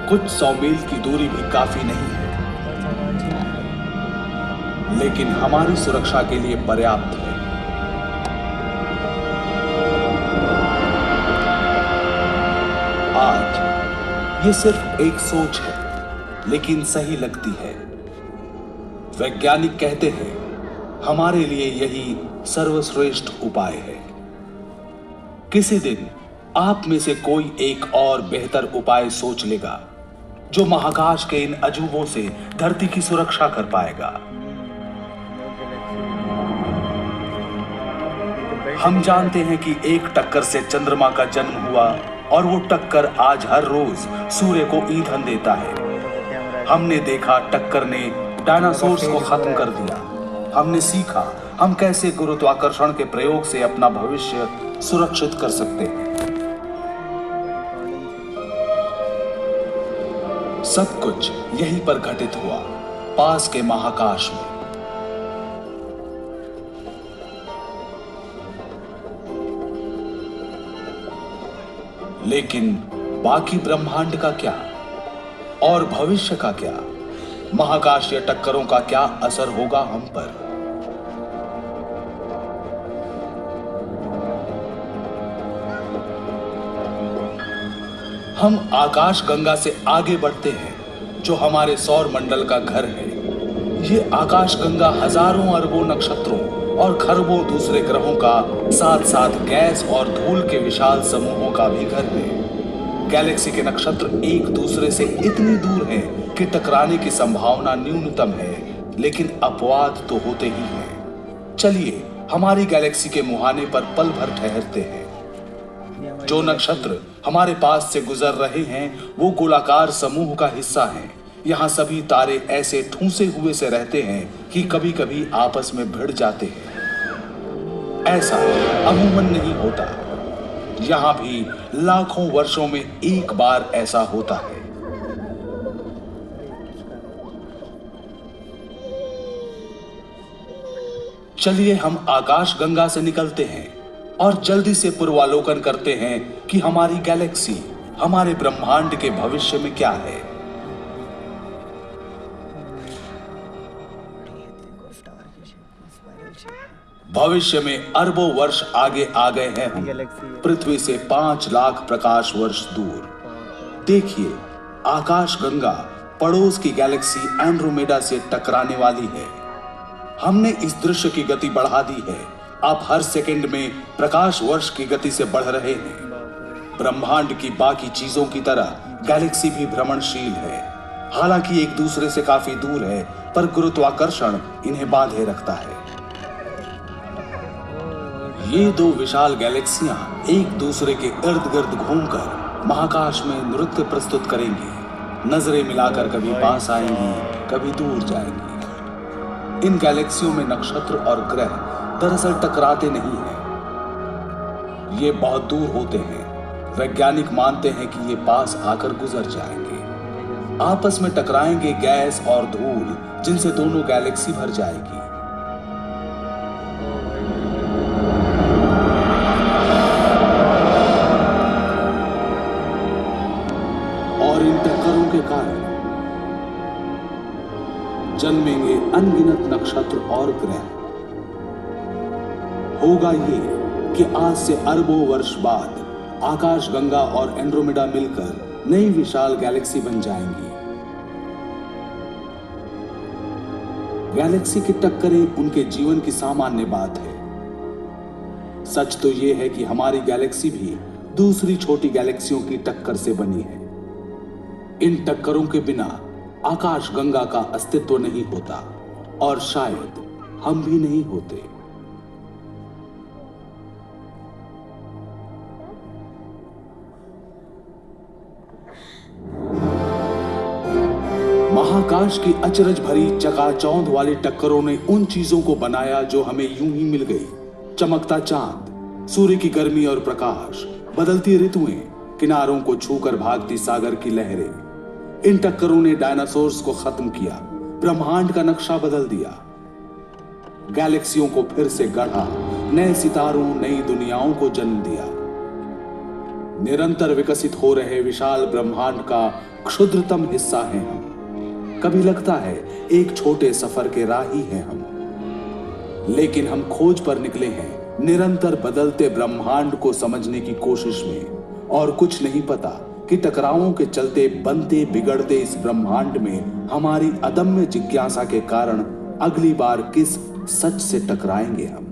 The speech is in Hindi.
कुछ 100 मील की दूरी भी काफी नहीं है, लेकिन हमारी सुरक्षा के लिए पर्याप्त है। आज ये सिर्फ एक सोच है, लेकिन सही लगती है। वैज्ञानिक कहते हैं हमारे लिए यही सर्वश्रेष्ठ उपाय है। किसी दिन आप में से कोई एक और बेहतर उपाय सोच लेगा जो महाकाश के इन अजूबों से धरती की सुरक्षा कर पाएगा। हम जानते हैं कि एक टक्कर से चंद्रमा का जन्म हुआ और वो टक्कर आज हर रोज सूर्य को ईंधन देता है। हमने देखा टक्कर ने डायनासोर्स को खत्म कर दिया। हमने सीखा हम कैसे गुरुत्वाकर्षण के प्रयोग से अपना भविष्य सुरक्षित कर सकते हैं। सब कुछ यहीं पर घटित हुआ, पास के महाकाश में। लेकिन बाकी ब्रह्मांड का क्या और भविष्य का क्या? महाकाशीय टक्करों का क्या असर होगा हम पर? हम आकाश गंगा से आगे बढ़ते हैं जो हमारे सौर मंडल का घर है। ये आकाश गंगा हजारों अरबों नक्षत्रों और खरबों दूसरे ग्रहों का साथ साथ गैस और धूल के विशाल समूहों का भी घर है। गैलेक्सी के नक्षत्र एक दूसरे से इतनी दूर हैं कि टकराने की संभावना न्यूनतम है, लेकिन अपवाद तो होते ही हैं। चलिए हमारी गैलेक्सी के मुहाने पर पल भर ठहरते हैं। जो नक्षत्र हमारे पास से गुजर रहे हैं वो गोलाकार समूह का हिस्सा हैं। यहाँ सभी तारे ऐसे ठूंसे हुए से रहते हैं कि कभी कभी आपस में भिड़ जाते हैं। ऐसा अमूमन नहीं होता। यहाँ भी लाखों वर्षों में एक बार ऐसा होता है। चलिए हम आकाश गंगा से निकलते हैं और जल्दी से पूर्वालोकन करते हैं कि हमारी गैलेक्सी, हमारे ब्रह्मांड के भविष्य में क्या है। भविष्य में अरबों वर्ष आगे आ गए हैं हम, पृथ्वी से 5 लाख प्रकाश वर्ष दूर। देखिए आकाश गंगा पड़ोस की गैलेक्सी एंड्रोमेडा से टकराने वाली है। हमने इस दृश्य की गति बढ़ा दी है। आप हर सेकंड में प्रकाश वर्ष की गति से बढ़ रहे हैं। ब्रह्मांड की बाकी चीजों की तरह गैलेक्सी भी भ्रमणशील है। हालांकि एक दूसरे से काफी दूर है, पर गुरुत्वाकर्षण इन्हें बांधे रखता है। ये दो विशाल गैलेक्सियां एक दूसरे के इर्द गिर्द घूमकर महाकाश में नृत्य प्रस्तुत करेंगी। नजरें मिलाकर कभी पास आएंगी, कभी दूर जाएंगी। इन गैलेक्सियों में नक्षत्र और ग्रह दरअसल टकराते नहीं हैं। ये बहुत दूर होते हैं। वैज्ञानिक मानते हैं कि ये पास आकर गुजर जाएंगे। आपस में टकराएंगे गैस और धूल, जिनसे दोनों गैलेक्सी भर जाएगी। और इन टक्करों के कारण जन्मेंगे अनगिनत नक्षत्र और ग्रह। होगा ये कि आज से अरबों वर्ष बाद आकाश गंगा और एंड्रोमेडा मिलकर नई विशाल गैलेक्सी बन जाएंगी। गैलेक्सी की टक्करें उनके जीवन की सामान्य बात है। सच तो यह है कि हमारी गैलेक्सी भी दूसरी छोटी गैलेक्सियों की टक्कर से बनी है। इन टक्करों के बिना आकाश गंगा का अस्तित्व नहीं होता और शायद हम भी नहीं होते। महाकाश की अचरज भरी चकाचौंध वाली टक्करों ने उन चीजों को बनाया जो हमें यूं ही मिल गई। चमकता चांद, सूर्य की गर्मी और प्रकाश, बदलती ऋतुएं, किनारों को छूकर भागती सागर की लहरें। इन टक्करों ने डायनासोर्स को खत्म किया, ब्रह्मांड का नक्शा बदल दिया, गैलेक्सियों को फिर से गढ़ा, नए सितारों, नई दुनियाओं को जन्म दिया। निरंतर विकसित हो रहे विशाल ब्रह्मांड का क्षुद्रतम हिस्सा हैं हम। कभी लगता है एक छोटे सफर के राही हैं हम, लेकिन हम खोज पर निकले हैं निरंतर बदलते ब्रह्मांड को समझने की कोशिश में। और कुछ नहीं पता कि टकरावों के चलते बनते बिगड़ते इस ब्रह्मांड में हमारी अदम्य जिज्ञासा के कारण अगली बार किस सच से टकराएंगे हम।